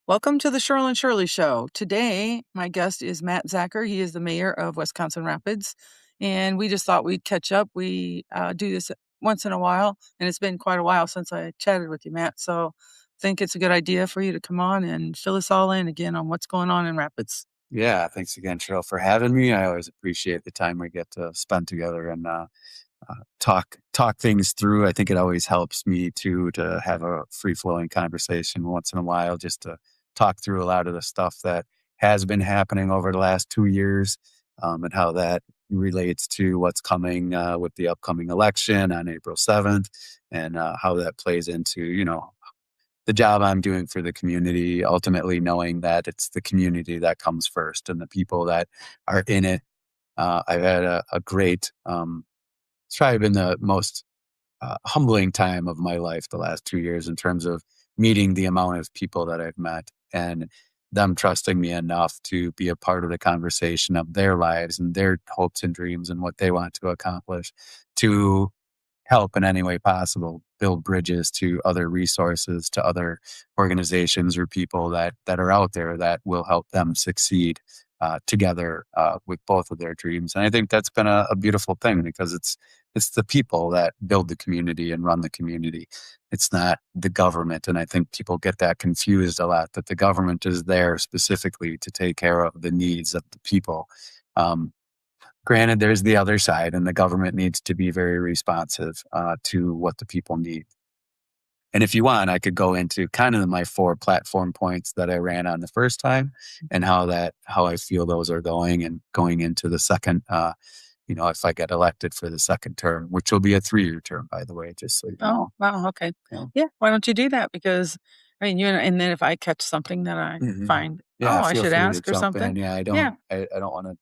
Welcome to the Cheryl and Shirley Show. Today, my guest is Matt Zacher. He is the mayor of Wisconsin Rapids, and we just thought we'd catch up. We do this once in a while, and it's been quite a while since I chatted with you, Matt. So I think it's a good idea for you to come on and fill us all in again on what's going on in Rapids. Yeah, thanks again, Cheryl, for having me. I always appreciate the time we get to spend together and talk things through. I think it always helps me to have a free flowing conversation once in a while, just to talk through a lot of the stuff that has been happening over the last 2 years, and how that relates to what's coming with the upcoming election on April 7th, and how that plays into the job I'm doing for the community, ultimately knowing that it's the community that comes first and the people that are in it. I've had a great, it's probably been the most humbling time of my life the last 2 years in terms of meeting the amount of people that I've met and them trusting me enough to be a part of the conversation of their lives and their hopes and dreams and what they want to accomplish, to help in any way possible, build bridges to other resources, to other organizations or people that are out there that will help them succeed together with both of their dreams. And I think that's been a beautiful thing, because it's the people that build the community and run the community. It's not the government. And I think people get that confused a lot, that the government is there specifically to take care of the needs of the people. Um, Granted, there's the other side, and the government needs to be very responsive to what the people need. And if you want, I could go into kind of my 4 platform points that I ran on the first time, and how I feel those are going, and going into the second. If I get elected for the second term, which will be a 3-year term, by the way, just so you Oh, know. wow. Okay. Yeah. Yeah. Why don't you do that? Because, I mean, and then if I catch something that I Mhm. find, Yeah, oh, I feel should free to ask or jump something. in. Yeah, Yeah. I don't want to.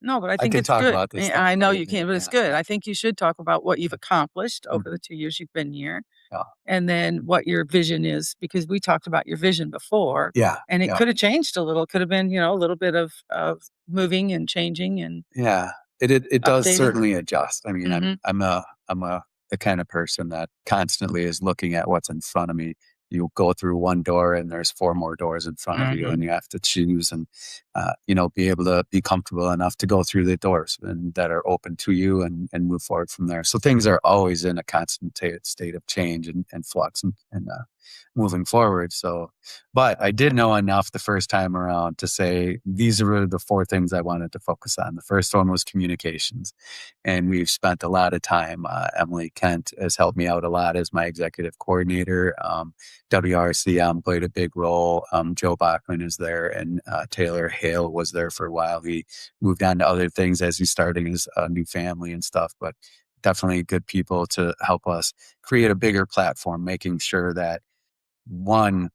No, but I I think can it's talk good. about this stuff I know you privately. can, but it's Yeah, good. yeah, I think you should talk about what you've accomplished over mhm, the 2 years you've been here, yeah, and then what your vision is, because we talked about your vision before, yeah, and it yeah. could have changed a little. It could have been, a little bit of moving and changing and Yeah, it does updating. certainly adjust. I mean, Mhm. I'm the kind of person that constantly is looking at what's in front of me. You go through one door and there's 4 more doors in front of you, Mhm. and you have to choose, and be able to be comfortable enough to go through the doors and that are open to you, and move forward from there. So things are always in a constant state of change and flux, and moving forward. So, but I did know enough the first time around to say these are really the 4 things I wanted to focus on. The first one was communications, and we've spent a lot of time. Emily Kent has helped me out a lot as my executive coordinator. WRCM played a big role. Joe Bachman is there, and Taylor Hale was there for a while. He moved on to other things as he's starting his new family and stuff, but definitely good people to help us create a bigger platform, making sure that, one,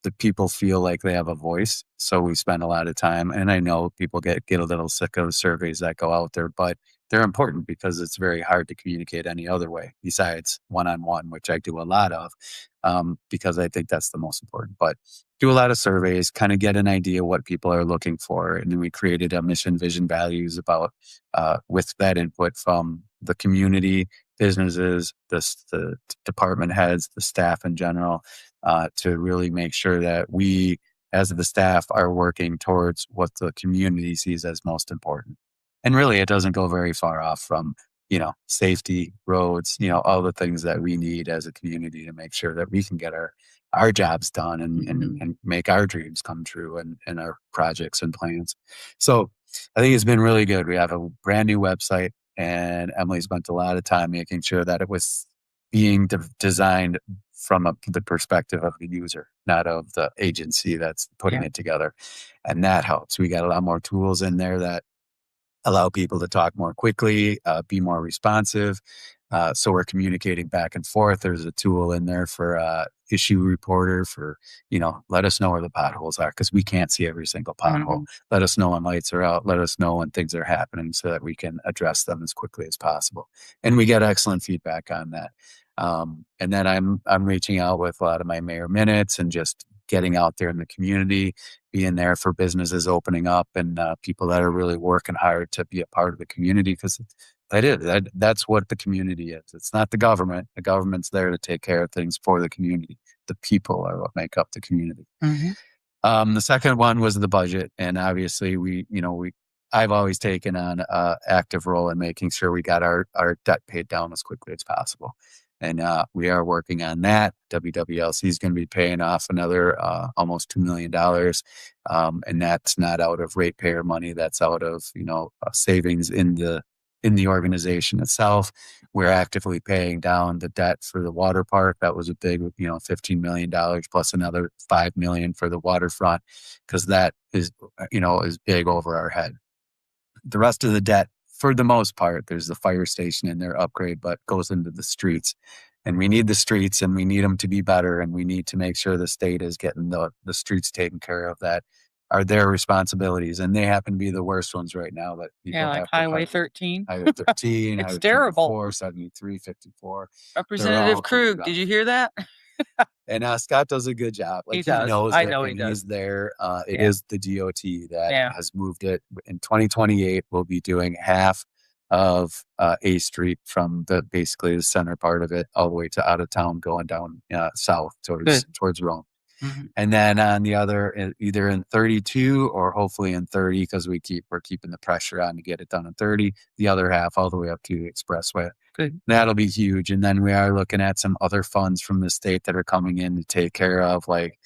the people feel like they have a voice. So we spend a lot of time, and I know people get a little sick of the surveys that go out there, but they're important because it's very hard to communicate any other way besides one-on-one, which I do a lot of, because I think that's the most important. But do a lot of surveys, kind of get an idea what people are looking for, and then we created a mission, vision, values about with that input from the community, businesses, the department heads, the staff in general, to really make sure that we, as the staff, are working towards what the community sees as most important. And really, it doesn't go very far off from, safety, roads, all the things that we need as a community to make sure that we can get our jobs done, and make our dreams come true, and our projects and plans. So I think it's been really good. We have a brand new website, and Emily spent a lot of time making sure that it was being designed from the perspective of the user, not of the agency that's putting Yeah. it together. And that helps. We got a lot more tools in there that allow people to talk more quickly, be more responsive. So we're communicating back and forth. There's a tool in there for issue reporter for, let us know where the potholes are, because we can't see every single pothole. Mhm. Let us know when lights are out. Let us know when things are happening so that we can address them as quickly as possible. And we get excellent feedback on that. And then I'm reaching out with a lot of my mayor minutes and just getting out there in the community, being there for businesses opening up, and people that are really working hard to be a part of the community, because that's what the community is. It's not the government. The government's there to take care of things for the community. The people are what make up the community. Mhm. The second one was the budget, and obviously I've always taken on a active role in making sure we got our debt paid down as quickly as possible. And we are working on that. WWLC is going to be paying off another almost $2 million. And that's not out of ratepayer money. That's out of, savings in the organization itself. We're actively paying down the debt for the water park. That was a big, $15 million plus another $5 million for the waterfront, because that is big over our head. The rest of the debt, for the most part, there's the fire station in their upgrade, but goes into the streets. And we need the streets, and we need them to be better. And we need to make sure the state is getting the streets taken care of that are their responsibilities. And they happen to be the worst ones right now that people Yeah, like have to Highway cut. 13. Highway 13, It's Highway terrible. 54, 73, 54. Representative Krug, did you hear that? And Scott does a good job. He Like, he does. knows I that, know he and does. he's there. It Yeah. is the DOT that Yeah. has moved it. In 2028, we'll be doing half of A Street from basically the center part of it all the way to out of town, going down south towards Rome. Mm-hmm. And then on the other, either in 32 or hopefully in 30, because we're keeping the pressure on to get it done in 30. The other half all the way up to the expressway. Good. That'll be huge. And then we are looking at some other funds from the state that are coming in to take care of, like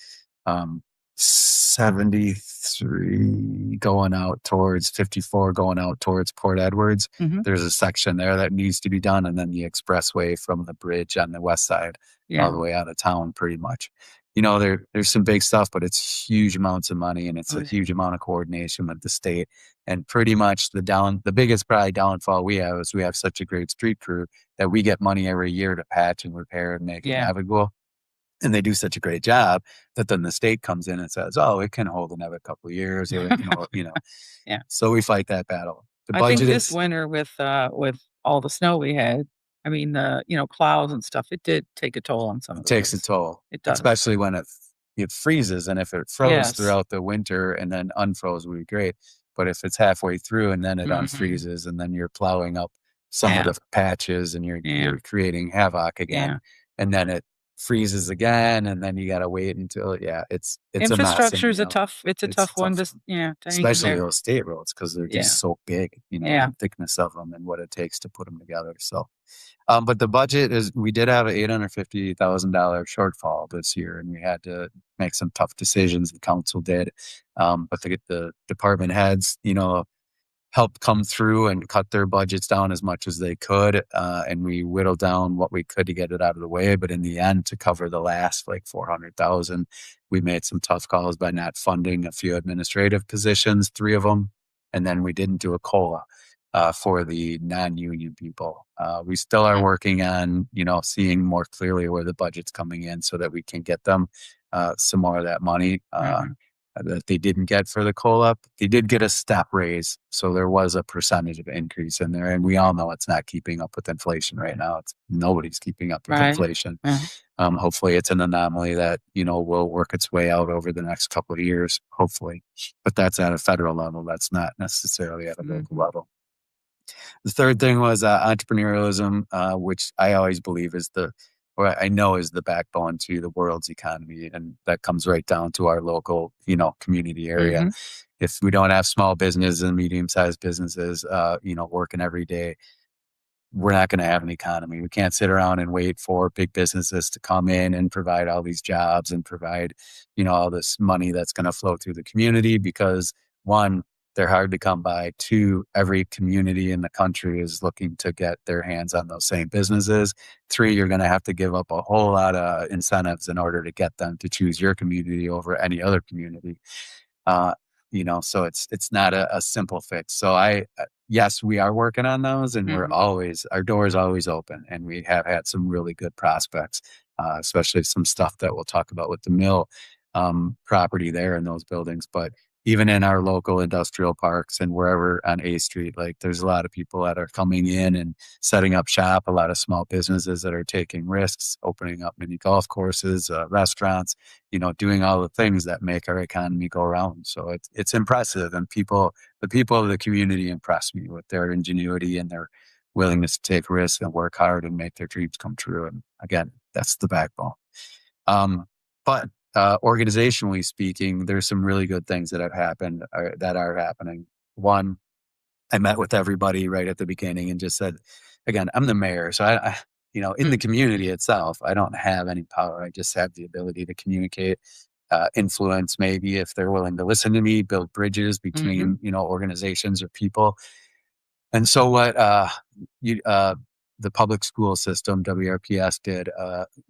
73 going out towards 54, going out towards Port Edwards. Mm-hmm. There's a section there that needs to be done. And then the expressway from the bridge on the west side all the way out of town, pretty much. There's some big stuff, but it's huge amounts of money, and it's a huge amount of coordination with the state. And pretty much the biggest probably downfall we have is we have such a great street crew that we get money every year to patch and repair and make it navigable. And they do such a great job that then the state comes in and says, "Oh, it can hold another couple of years," or Yeah. So we fight that battle. The I budget think this winter with all the snow we had, I mean, clouds and stuff, it did take a toll on some of It the takes a roads. toll. It does. Especially when it freezes, and if it froze Yes. throughout the winter and then unfroze would be great. But if it's halfway through and then it unfreezes, and then you're plowing up some of the patches and you're creating havoc again, and then it freezes again, and then you got to wait until it's infrastructure is a mess. it's a tough one to especially those state roads, because they're just so big, the thickness of them and what it takes to put them together. So but the budget we did have an $850,000 shortfall this year, and we had to make some tough decisions. The council did, but to get the department heads, helped come through and cut their budgets down as much as they could. And we whittled down what we could to get it out of the way. But in the end, to cover the last like 400,000, we made some tough calls by not funding a few administrative positions, 3 of them. And then we didn't do a COLA for the non-union people. We still are working on, seeing more clearly where the budget's coming in so that we can get them some more of that money. That they didn't get for the COLA. They did get a step raise, so there was a percentage of increase in there. And we all know it's not keeping up with inflation right now. Nobody's keeping up with inflation. Hopefully it's an anomaly that, will work its way out over the next couple of years, hopefully. But that's at a federal level. That's not necessarily at a local level. The third thing was entrepreneurialism, which I always believe I know is the backbone to the world's economy. And that comes right down to our local, community area. If we don't have small businesses and medium-sized businesses, working every day, we're not going to have an economy. We can't sit around and wait for big businesses to come in and provide all these jobs and provide, all this money that's going to flow through the community, because 1, they're hard to come by. 2, every community in the country is looking to get their hands on those same businesses. 3, you're going to have to give up a whole lot of incentives in order to get them to choose your community over any other community. So it's not a simple fix. So yes, we are working on those, and our door is always open, and we have had some really good prospects, especially some stuff that we'll talk about with the mill property there in those buildings. But even in our local industrial parks and wherever on A Street, like there's a lot of people that are coming in and setting up shop, a lot of small businesses that are taking risks, opening up mini golf courses, restaurants, doing all the things that make our economy go around. So it's impressive. And the people of the community impress me with their ingenuity and their willingness to take risks and work hard and make their dreams come true. And again, that's the backbone. But organizationally speaking, there's some really good things that have happened or that are happening. One, I met with everybody right at the beginning and just said, again, I'm the mayor. So in the community itself, I don't have any power. I just have the ability to communicate, influence, maybe if they're willing to listen to me, build bridges between, organizations or people. And so what you the public school system, WRPS did,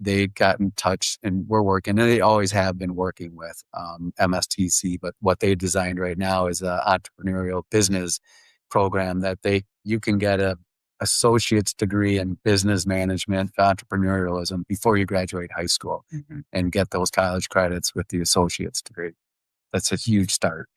they got in touch and we're working, and they always have been working with MSTC, but what they designed right now is an entrepreneurial business program that you can get a associate's degree in business management, entrepreneurialism before you graduate high school and get those college credits with the associate's degree. That's a huge start.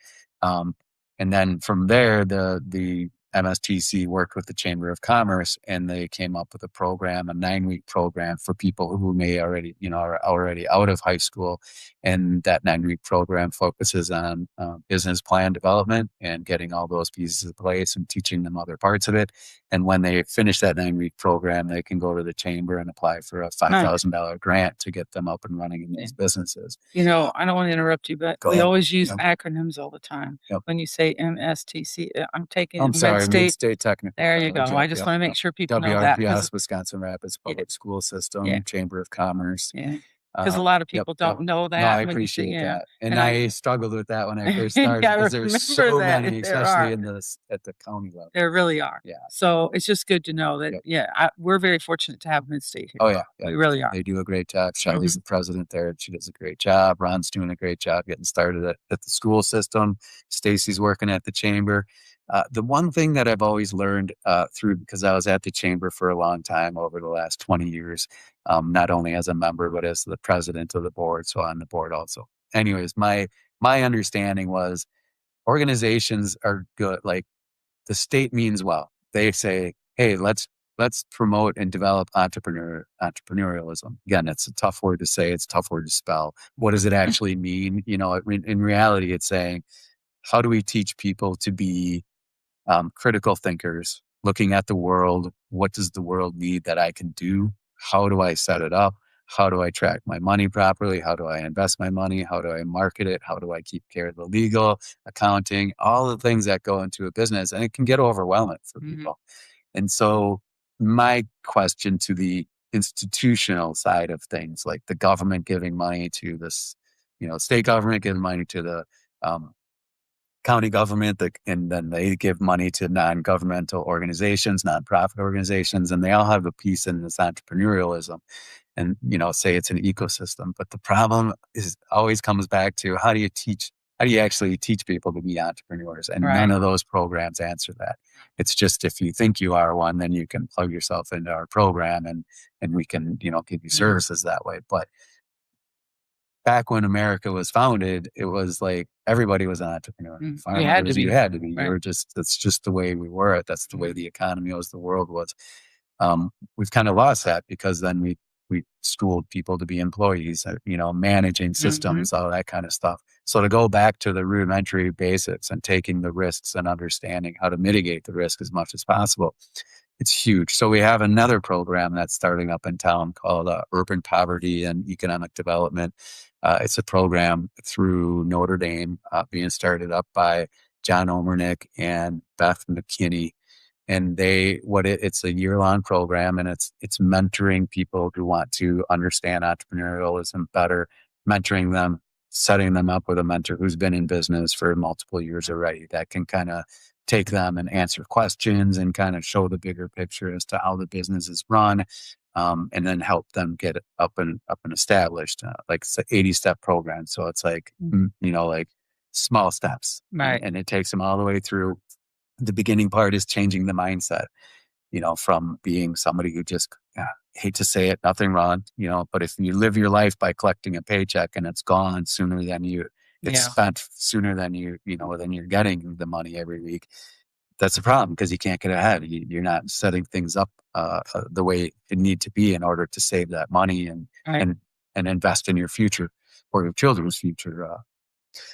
And then from there, the MSTC worked with the Chamber of Commerce, and they came up with a program, a 9-week program for people who may already, are already out of high school. And that 9-week program focuses on business plan development and getting all those pieces in place and teaching them other parts of it. And when they finish that 9-week program, they can go to the chamber and apply for a $5,000 grant to get them up and running in these businesses. I don't want to interrupt you, but we always use acronyms all the time. Yep. When you say MSTC, I'm sorry, Mid-State Technical. There you go. I just want to make sure people know that. WRPS, Wisconsin Rapids Public School System, Chamber of Commerce. Yeah. Because a lot of people don't know that. No, I appreciate that. And I struggled with that when I first started because there's so many, especially at the county level. There really are. Yeah. So it's just good to know that, we're very fortunate to have Mid-State here. Oh, yeah. We really are. They do a great job. Shelly's the president there, and she does a great job. Ron's doing a great job getting started at the school system. Stacy's working at the chamber. The one thing that I've always learned because I was at the chamber for a long time over the last 20 years, not only as a member, but as the president of the board. So on the board also. Anyways, my understanding was organizations are good. Like the state means well. They say, hey, let's promote and develop entrepreneurialism. Again, it's a tough word to say. It's a tough word to spell. What does it actually mean? In reality, it's saying, how do we teach people to be critical thinkers, looking at the world? What does the world need that I can do? How do I set it up? How do I track my money properly? How do I invest my money? How do I market it? How do I keep care of the legal, accounting, all the things that go into a business? And it can get overwhelming for people. And so my question to the institutional side of things, like the government giving money to this, state government giving money to the county government, and then they give money to non-governmental organizations, nonprofit organizations, and they all have a piece in this entrepreneurialism. And, say it's an ecosystem. But the problem always comes back to how do you actually teach people to be entrepreneurs? And none of those programs answer that. It's just, if you think you are one, then you can plug yourself into our program and we can, give you services that way. But back when America was founded, it was like everybody was an entrepreneur. You had to be. That's just the way we were. That's the way the economy was, the world was. We've kind of lost that because then we schooled people to be employees, managing systems, all that kind of stuff. So to go back to the rudimentary basics and taking the risks and understanding how to mitigate the risk as much as possible, it's huge. So we have another program that's starting up in town called Urban Poverty and Economic Development. It's a program through Notre Dame being started up by John Omernick and Beth McKinney. And it's a year-long program, and it's mentoring people who want to understand entrepreneurialism better, mentoring them, setting them up with a mentor who's been in business for multiple years already that can kind of take them and answer questions and kind of show the bigger picture as to how the business is run, and then help them get up and established. Like it's an 80-step program, so it's like like small steps, right? And it takes them all the way through. The beginning part is changing the mindset, from being somebody who just, hate to say it, nothing wrong, but if you live your life by collecting a paycheck and it's gone sooner than it's spent sooner than than you're getting the money every week, that's a problem because you can't get ahead. You're not setting things up the way it need to be in order to save that money and invest in your future or your children's future.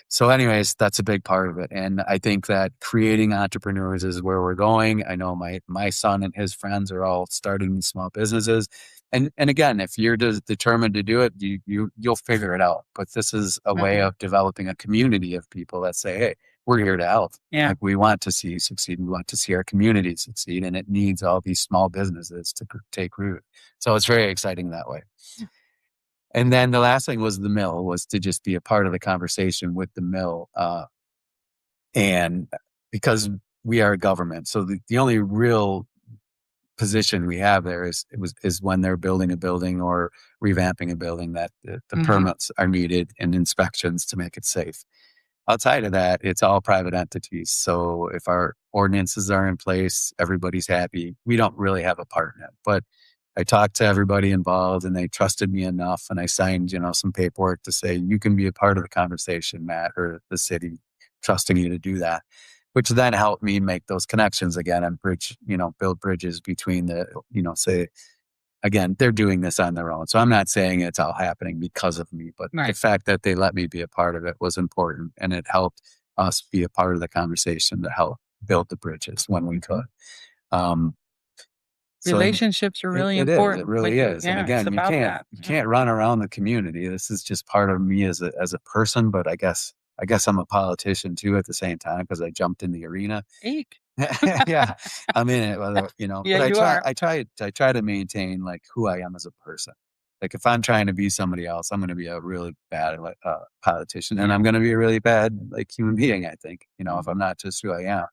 So anyways, that's a big part of it. And I think that creating entrepreneurs is where we're going. I know my son and his friends are all starting small businesses. And again, if you're determined to do it, you'll figure it out. But this is a way Right. of developing a community of people that say, "Hey, we're here to help. Yeah. Like we want to see you succeed. We want to see our community succeed, and it needs all these small businesses to take root." So it's very exciting that way. And then the last thing was the mill was to just be a part of the conversation with the mill, and because we are a government, so the only real position we have there is when they're building a building or revamping a building that the Mhm. permits are needed and inspections to make it safe. Outside of that, it's all private entities. So if our ordinances are in place, everybody's happy. We don't really have a part in it, but I talked to everybody involved and they trusted me enough. And I signed, some paperwork to say, you can be a part of the conversation, Matt, or the city trusting you to do that, which then helped me make those connections again and build bridges between say, again, they're doing this on their own. So I'm not saying it's all happening because of me, but the Right. fact that they let me be a part of it was important. And it helped us be a part of the conversation to help build the bridges when we could. Um, so Relationships are really it is, it important. really Like, is. And yeah, it's again, about that. you Yeah. can't run around the community. This is just part of me as a person, but I guess I'm a politician too at the same time because I jumped in the arena. Eek. Yeah, I'm in it, Yeah, but you are. I try to maintain like who I am as a person. Like if I'm trying to be somebody else, I'm going to be a really bad like politician, and Yeah. I'm going to be a really bad like human being. I think if I'm Mhm. not just who I am.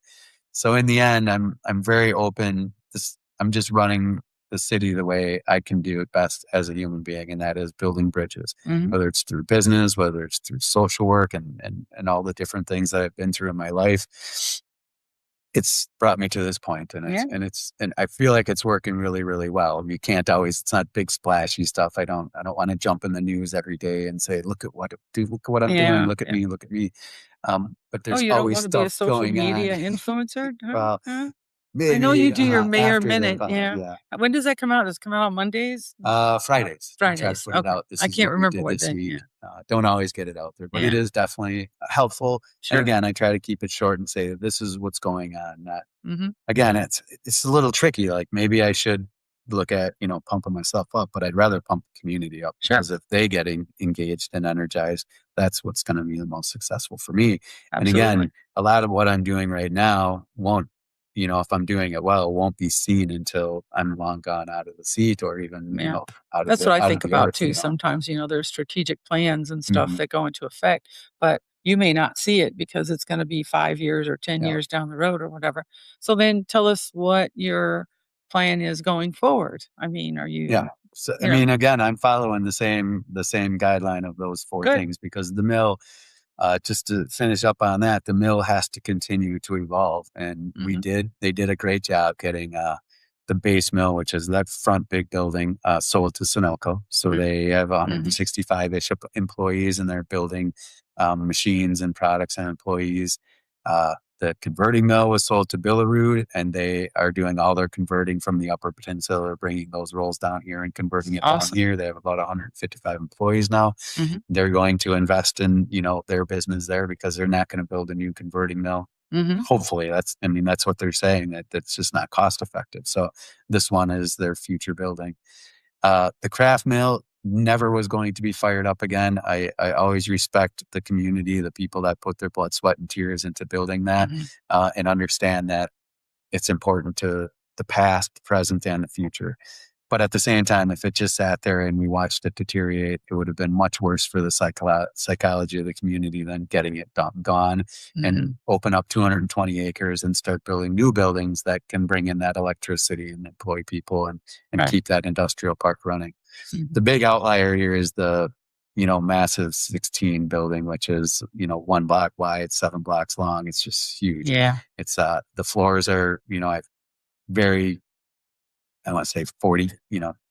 So in the end, I'm very open. I'm just running the city the way I can do it best as a human being, and that is building bridges. Mhm. Whether it's through business, whether it's through social work, and all the different things that I've been through in my life, it's brought me to this point, Yeah. and I feel like it's working really, really well. You can't always. It's not big splashy stuff. I don't want to jump in the news every day and say, look at what I'm doing. Yeah. Look at Yeah. me. Look at me." But Oh, there's you don't always wanna be a stuff social going on. media influencer? Huh? Well, Huh? I know you maybe do your Mayor after Minute, yeah. yeah. When does that come out? Does it come out on Mondays? Fridays. I try to Fridays, put it okay. out. This I is can't what we remember did what this day, yeah. week. Don't always get it out there, but it Yeah, is definitely helpful. And sure. again, I try to keep it short and say this is what's going on. Not Mhm. again, it's a little tricky. Like maybe I should look at pumping myself up, but I'd rather pump the community up Sure, because if they get engaged and energized, that's what's going to be the most successful for me. And absolutely. again, a lot of what I'm doing right now won't, if I'm doing it well, won't be seen until I'm long gone out of the seat or even Yeah. out of That's what I out of think the about earth. too. Sometimes, there's strategic plans and stuff Mhm. that go into effect, but you may not see it because it's gonna be 5 years or 10 Yeah, years down the road or whatever. So then tell us what your plan is going forward. I mean, are yeah. you So I you know mean, again, I'm following the same guideline of those four good. things because the mill. Just to finish up on that, the mill has to continue to evolve, and Mhm, they did a great job getting the base mill, which is that front big building, sold to Sunoco. So mm, they have mhm. 165-ish employees, and they're building machines and products and employees. The converting mill was sold to Billerud, and they are doing all their converting from the Upper Peninsula, bringing those rolls down here and converting it down Awesome. here. They have about 155 employees now. Mhm, They're going to invest in their business there because they're not going to build a new converting mill. mhm. Hopefully, that's what they're saying, that's just not cost effective. So this one is their future building. The craft mill never was going to be fired up again. I always respect the community, the people that put their blood, sweat, and tears into building that, Mhm. and understand that it's important to the past, the present, and the future. But at the same time, if it just sat there and we watched it deteriorate, it would have been much worse for the psychology of the community than getting it gone and Mhm. open up 220 acres and start building new buildings that can bring in that electricity and employ people and Right. keep that industrial park running. Mhm. The big outlier here is the massive 16 building, which is 1 block wide, 7 blocks long. It's just huge. Yeah. It's the floors are very, I want to say 40,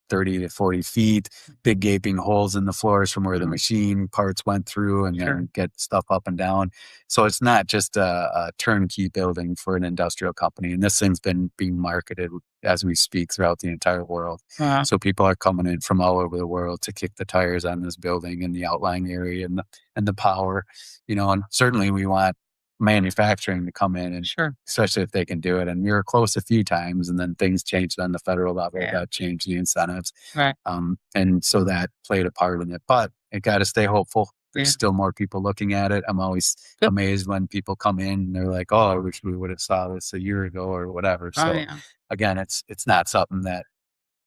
30 to 40 feet, big gaping holes in the floors from where the Mhm. machine parts went through and Sure. then get stuff up and down. So it's not just a turnkey building for an industrial company. And this thing's been being marketed as we speak throughout the entire world. Wow. So people are coming in from all over the world to kick the tires on this building and the outlying area and the power, and certainly we want manufacturing to come in, and Sure. especially if they can do it. And we were close a few times, and then things changed on the federal level Yeah. that changed the incentives. Right. And so that played a part in it. But it got to stay hopeful. There's Yeah. still more people looking at it. I'm always Good. amazed when people come in and they're like, "Oh, I wish we would have saw this a year ago or whatever." Oh, So yeah. again, it's not something that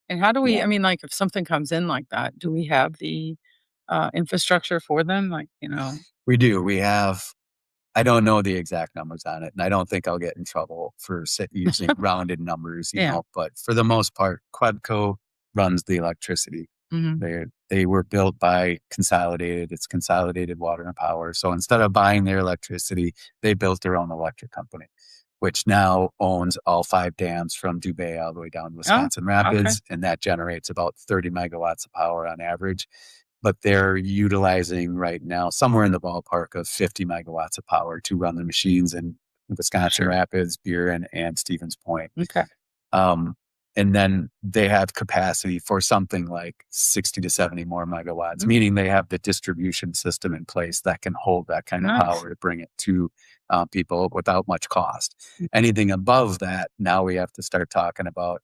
And how do we yeah, I mean, like, if something comes in like that, do we have the, infrastructure for them? Like, we do. We have. I don't know the exact numbers on it, and I don't think I'll get in trouble for using rounded numbers, Yeah. but for the most part, Quebco runs the electricity. Mhm. They were built by Consolidated. It's Consolidated Water and Power. So instead of buying their electricity, they built their own electric company, which now owns all 5 dams from Dubé all the way down to Oh, Wisconsin okay. Rapids, and that generates about 30 megawatts of power on average. But they're utilizing right now somewhere in the ballpark of 50 megawatts of power to run the machines in Wisconsin Sure. Rapids, Buren, and Stevens Point. Okay. Um, and then they have capacity for something like 60 to 70 more megawatts, Mm. meaning they have the distribution system in place that can hold that kind of Nice. power to bring it to people without much cost. Anything above that, now we have to start talking about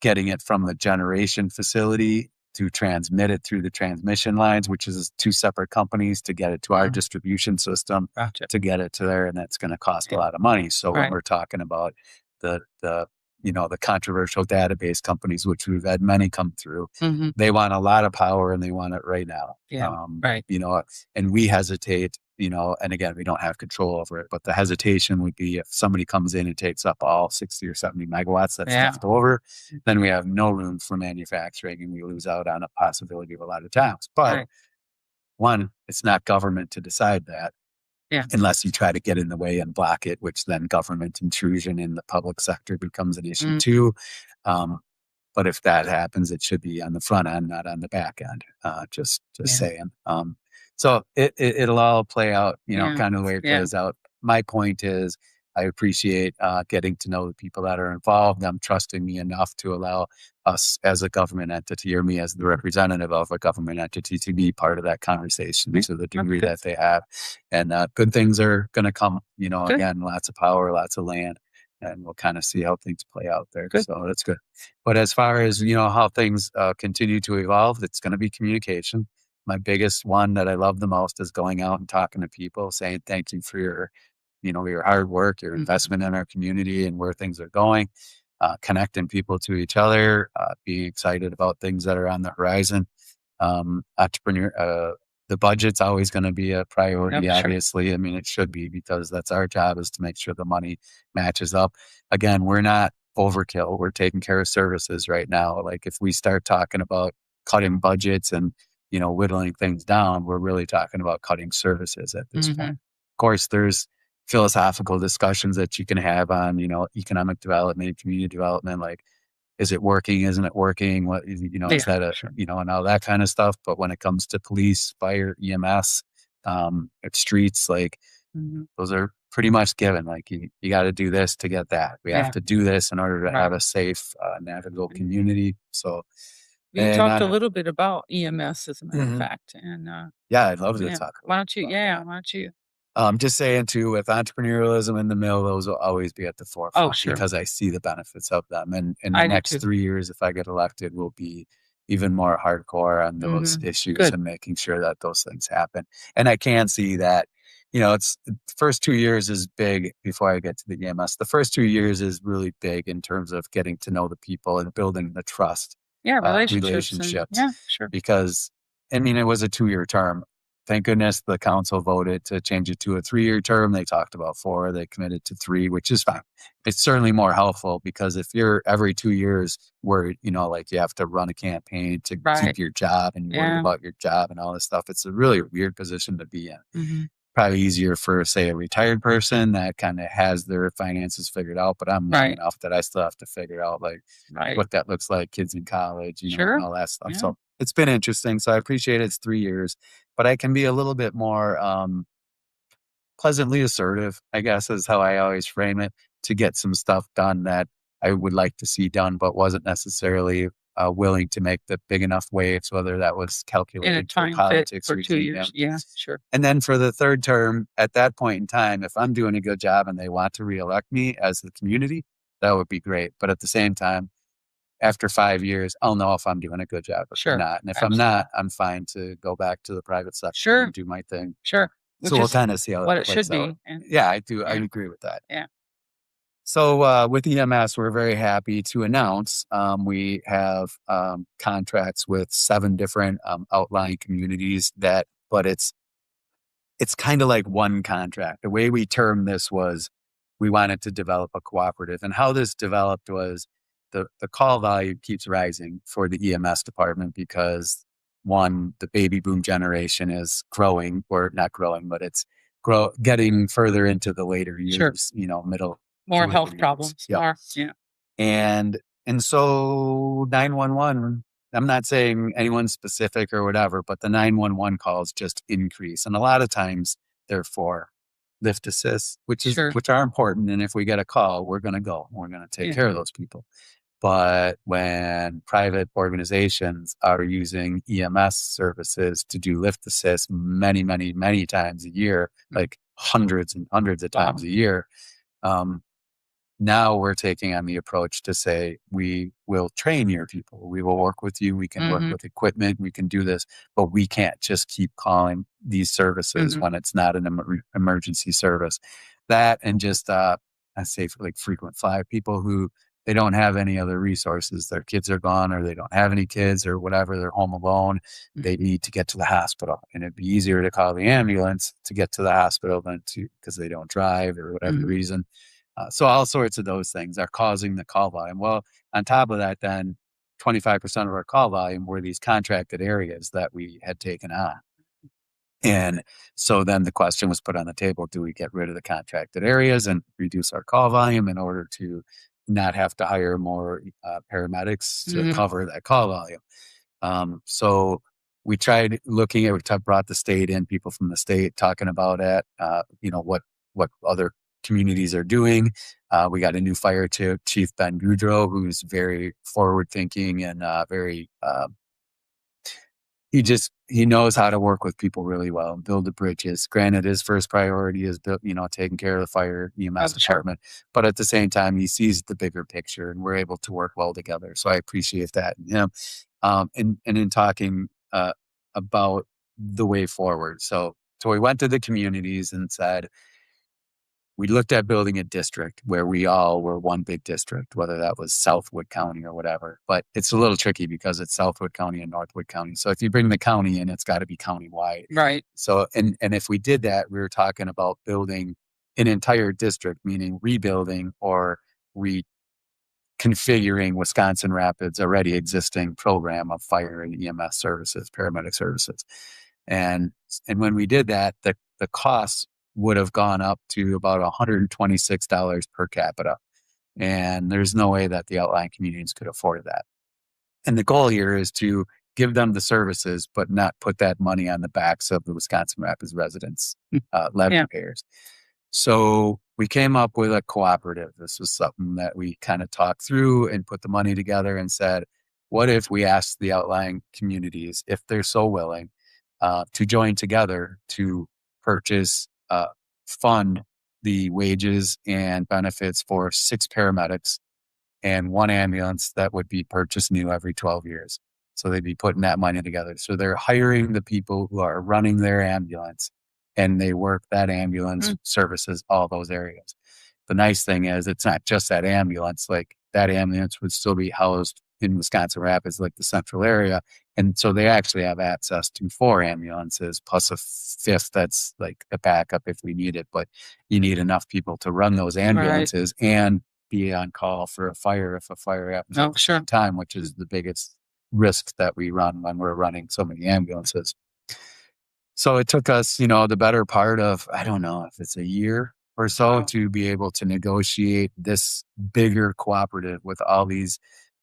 getting it from the generation facility to transmit it through the transmission lines, which is 2 separate companies, to get it to our Oh. distribution system, Gotcha. to get it to there, and that's gonna cost a Yeah. lot of money. So when Right. we're talking about the the controversial database companies, which we've had many come through, Mhm. they want a lot of power and they want it right now. Yeah. Right. And we hesitate, and again, we don't have control over it, but the hesitation would be if somebody comes in and takes up all 60 or 70 megawatts that's Yeah. left over, then we have no room for manufacturing and we lose out on a possibility of a lot of towns. But Right. one, it's not government to decide that. Yeah. Unless you try to get in the way and block it, which then government intrusion in the public sector becomes an issue Mm. too. Um, but if that happens, it should be on the front end, not on the back end. Just Yeah. saying. So it'll all play out, Yeah. kind of the way it Yeah. plays out. My point is, I appreciate getting to know the people that are involved, them trusting me enough to allow us as a government entity, or me as the representative of a government entity, to be part of that conversation to the degree good. that they have. And good things are going to come. Good. Again, lots of power, lots of land, and we'll kind of see how things play out there. Good. So that's good. But as far as how things continue to evolve, it's going to be communication. My biggest one that I love the most is going out and talking to people, saying thank you for your hard work, your Mhm. investment in our community and where things are going, connecting people to each other, being excited about things that are on the horizon. The budget's always going to be a priority, Yep, sure. obviously. I mean, it should be, because that's our job, is to make sure the money matches up. Again, we're not overkill. We're taking care of services right now. Like, if we start talking about cutting budgets and, whittling things down, we're really talking about cutting services at this Mhm. point. Of course, there's philosophical discussions that you can have on, economic development, community development, like, is it working? Isn't it working? What, is Yeah, that sure. and all that kind of stuff. But when it comes to police, fire, EMS, streets, like, Mhm. those are pretty much given. Like, you got to do this to get that. We have Yeah. to do this in order to Right. have a safe, navigable Mhm. community. So, You and talked a little bit about EMS, as a matter of Mhm. fact, and, Yeah, I'd love to yeah. talk Why don't you about yeah, that. why don't you Just saying too, with entrepreneurialism in the mill, those will always be at the Oh, forefront sure. because I see the benefits of them. And in the I do next too. 3 years, if I get elected, will be even more hardcore on those Mhm. issues Good. and making sure that those things happen. And I can see that, it's the first 2 years is big before I get to the EMS. The first 2 years is really big in terms of getting to know the people and building the trust, Yeah, relationships and relationships, yeah, sure. because I mean, it was a 2-year term. Thank goodness the council voted to change it to a 3-year term. They talked about 4, they committed to 3, which is fine. It's certainly more helpful, because if you're every 2 years where, like, you have to run a campaign to Right. keep your job and you're worried Yeah. about your job and all this stuff, it's a really weird position to be in. Mhm. Probably easier for, say, a retired person that kind of has their finances figured out, but I'm young Right. enough that I still have to figure out, like, Right. what that looks like, kids in college, Sure. and all that stuff. Yeah. So it's been interesting. So I appreciate it's 3 years, but I can be a little bit more pleasantly assertive, I guess, is how I always frame it, to get some stuff done that I would like to see done, but wasn't necessarily willing to make the big enough waves, whether that was In a calculated for time fit politics for 2 reason. years. Yeah, sure. And then for the third term, at that point in time, if I'm doing a good job and they want to reelect me as the community, that would be great. But at the same time, after 5 years, I'll know if I'm doing a good job or Sure. not. And if I'm Absolutely. not, I'm fine to go back to the private sector Sure. and do my thing. Sure. So Which we'll is kind of see how what that it should plays out. be. And Yeah, I do. I Yeah. agree with that. Yeah. So with EMS, we're very happy to announce we have contracts with 7 different outlying communities but it's kind of like one contract. The way we termed this was we wanted to develop a cooperative. And how this developed was the call volume keeps rising for the EMS department because one, the baby boom generation is growing, or not growing, but it's getting further into the later years, Sure. Middle. More later health years. problems. Yep. Yeah. And so 911, I'm not saying anyone specific or whatever, but the 911 calls just increase. And a lot of times they're for lift assist, which are important. And if we get a call, we're going to go. We're going to take care of those people. But when private organizations are using EMS services to do lift assist many, many, many times a year, like hundreds and hundreds of times a year, now we're taking on the approach to say, we will train your people. We will work with you. We can work with equipment. We can do this, but we can't just keep calling these services when it's not an emergency service. That, and just, I say for like frequent flyer people who they don't have any other resources. Their kids are gone, or they don't have any kids, or whatever. They're home alone. They need to get to the hospital, and it'd be easier to call the ambulance to get to the hospital than because they don't drive or whatever reason. So all sorts of those things are causing the call volume. Well, on top of that, then 25% of our call volume were these contracted areas that we had taken on. And so then the question was put on the table, do we get rid of the contracted areas and reduce our call volume in order to not have to hire more paramedics to cover that call volume? So we tried looking at, we brought the state in, people from the state talking about it, what other communities are doing. We got a new fire chief, Ben Goudreau, who's very forward thinking and very, he knows how to work with people really well and build the bridges. Granted, his first priority is taking care of the fire EMS department, but at the same time, he sees the bigger picture, and we're able to work well together. So I appreciate that in him. And in talking about the way forward. So we went to the communities and said, we looked at building a district where we all were one big district, whether that was Southwood County or whatever. But it's a little tricky because it's Southwood County and Northwood County. So if you bring the county in, it's got to be countywide. Right. So, and if we did that, we were talking about building an entire district, meaning rebuilding or reconfiguring Wisconsin Rapids' already existing program of fire and EMS services, paramedic services. And when we did that, the costs would have gone up to about $126 per capita. And there's no way that the outlying communities could afford that. And the goal here is to give them the services, but not put that money on the backs of the Wisconsin Rapids residents, levy payers. So we came up with a cooperative. This was something that we kind of talked through and put the money together and said, what if we asked the outlying communities, if they're so willing, to join together to purchase, fund the wages and benefits for 6 paramedics and 1 ambulance that would be purchased new every 12 years. So they'd be putting that money together. So they're hiring the people who are running their ambulance, and they work that ambulance services all those areas. The nice thing is it's not just that ambulance. Like, that ambulance would still be housed in Wisconsin Rapids, like the central area. And so they actually have access to 4 ambulances plus a 5th that's like a backup if we need it. But you need enough people to run those ambulances and be on call for a fire if a fire happens at the same time, which is the biggest risk that we run when we're running so many ambulances. So it took us, the better part of, I don't know if it's a year or so, to be able to negotiate this bigger cooperative with all these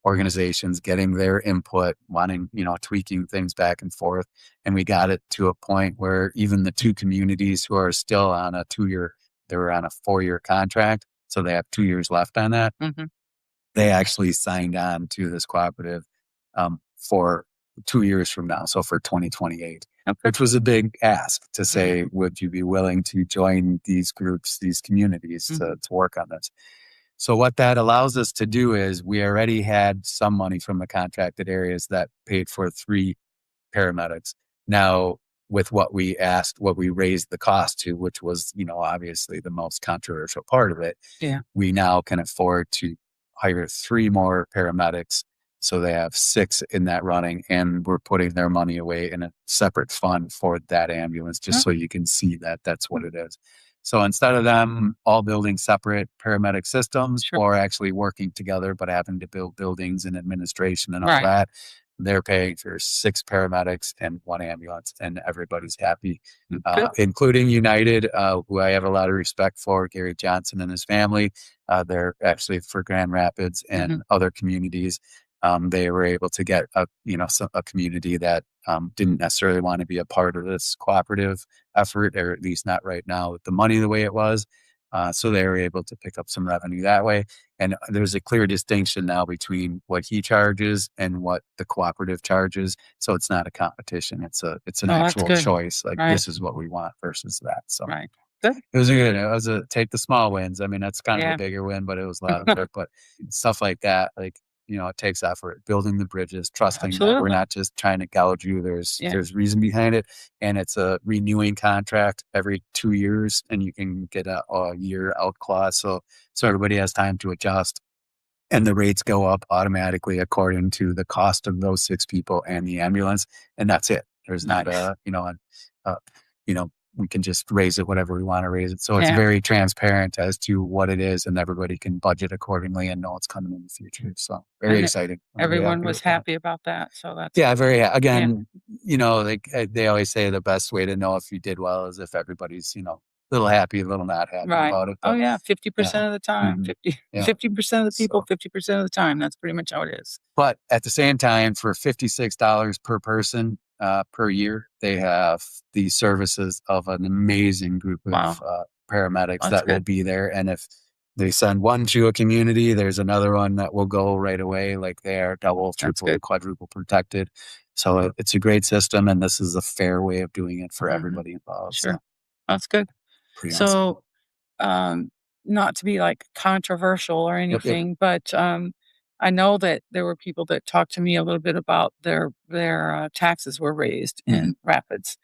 organizations, getting their input, wanting, tweaking things back and forth. And we got it to a point where even the 2 communities who are still on a 2-year, they were on a 4-year contract. So they have 2 years left on that. They actually signed on to this cooperative for 2 years from now. So for 2028, Okay. which was a big ask to say, would you be willing to join these groups, these communities to work on this? So what that allows us to do is we already had some money from the contracted areas that paid for 3 paramedics. Now, with what we raised the cost to, which was, obviously the most controversial part of it. Yeah. We now can afford to hire 3 more paramedics. So they have 6 in that running, and we're putting their money away in a separate fund for that ambulance, just so you can see that that's what it is. So instead of them all building separate paramedic systems or actually working together, but having to build buildings and administration and all that, they're paying for 6 paramedics and 1 ambulance, and everybody's happy, including United, who I have a lot of respect for, Gary Johnson and his family. They're actually for Grand Rapids and other communities. They were able to get a community that didn't necessarily want to be a part of this cooperative effort, or at least not right now with the money the way it was. So they were able to pick up some revenue that way. And there's a clear distinction now between what he charges and what the cooperative charges. So it's not a competition. It's an actual choice. Like this is what we want versus that. So Good. It was a take the small wins. I mean, that's kind of a bigger win, but it was a lot of work. But stuff like that, like, it takes effort, building the bridges, trusting that we're not just trying to gouge you. There's reason behind it. And it's a renewing contract every 2 years, and you can get a year out clause. So everybody has time to adjust, and the rates go up automatically according to the cost of those 6 people and the ambulance. And that's it. There's not we can just raise it whatever we want to raise it. So it's very transparent as to what it is, and everybody can budget accordingly and know what's coming in the future. So very exciting. Everyone was happy about that. So that's again, they always say the best way to know if you did well is if everybody's, a little happy, a little not happy about it. But, 50% of the time, 50% of the people, 50% of the time. That's pretty much how it is. But at the same time, for $56 per person, per year, they have the services of an amazing group of paramedics that will be there. And if they send one to a community, there's another one that will go right away. Like they are double, triple, quadruple protected. So it's a great system, and this is a fair way of doing it for everybody involved. Sure. So. That's good. So, not to be like controversial or anything, but I know that there were people that talked to me a little bit about their taxes were raised in Rapids,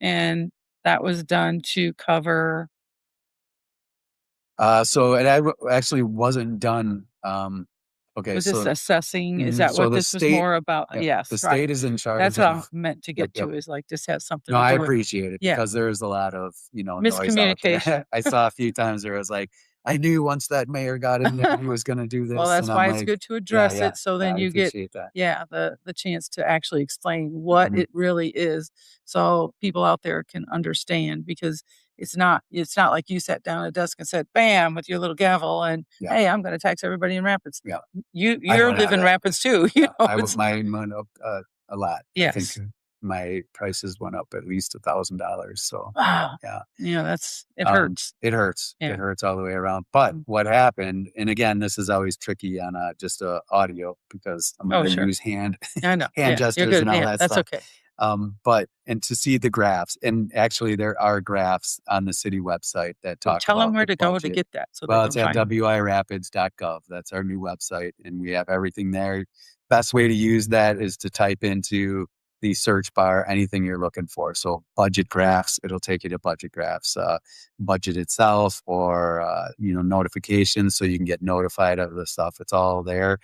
and that was done to cover. So it actually wasn't done. Okay, was this assessing? Is that what this was more about? Yes, the state is in charge. That's what I meant to get to. Is like this has something. No, I appreciate it because there's a lot of miscommunication. I saw a few times where it was like, I knew once that mayor got in there, he was going to do this. Well, that's why it's good to address it. So then you get the chance to actually explain what it really is, so people out there can understand, because it's not like you sat down at a desk and said, bam, with your little gavel and hey, I'm going to tax everybody in Rapids. Yeah. You live in Rapids too. Mine went up a lot. Yes. I think my prices went up at least $1,000. So that's it hurts. It hurts. It hurts all the way around. But what happened, and again, this is always tricky on just audio, because I'm going to use hand gestures and all that that's stuff. Okay. And to see the graphs, and actually there are graphs on the city website that talk tell about them where to go to get that. Well, it's at wirapids.gov. That's our new website, and we have everything there. Best way to use that is to type into the search bar anything you're looking for. So budget graphs, it'll take you to budget graphs, budget itself, or notifications, so you can get notified of the stuff. It's all there.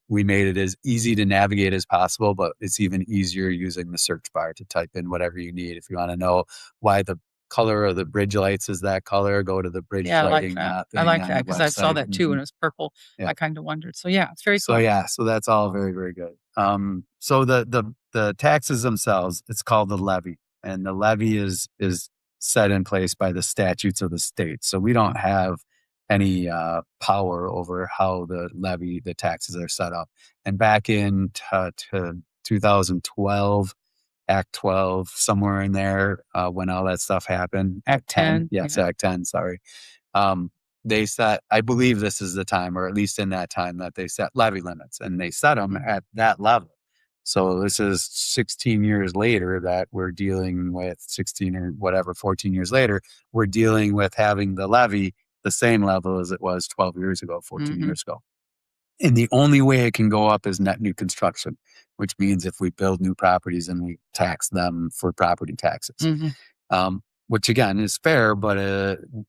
We made it as easy to navigate as possible, but it's even easier using the search bar to type in whatever you need. If you want to know why the color of the bridge lights is that color, go to the bridge lighting. I like that because I saw that too, and it was purple. I kind of wondered. So it's very cool. So that's all very, very good. So the taxes themselves, it's called the levy, and the levy is set in place by the statutes of the state. So we don't have any power over how the taxes are set up. And back in 2012, Act 12, somewhere in there, when all that stuff happened. Act 10. Yes, Act 10, sorry. They set, I believe this is the time, or at least in that time, that they set levy limits, and they set them at that level. So this is 16 years later that we're dealing with 16 or whatever, 14 years later, we're dealing with having the levy the same level as it was 12 years ago, 14 years ago. And the only way it can go up is net new construction, which means if we build new properties and we tax them for property taxes, which again is fair, but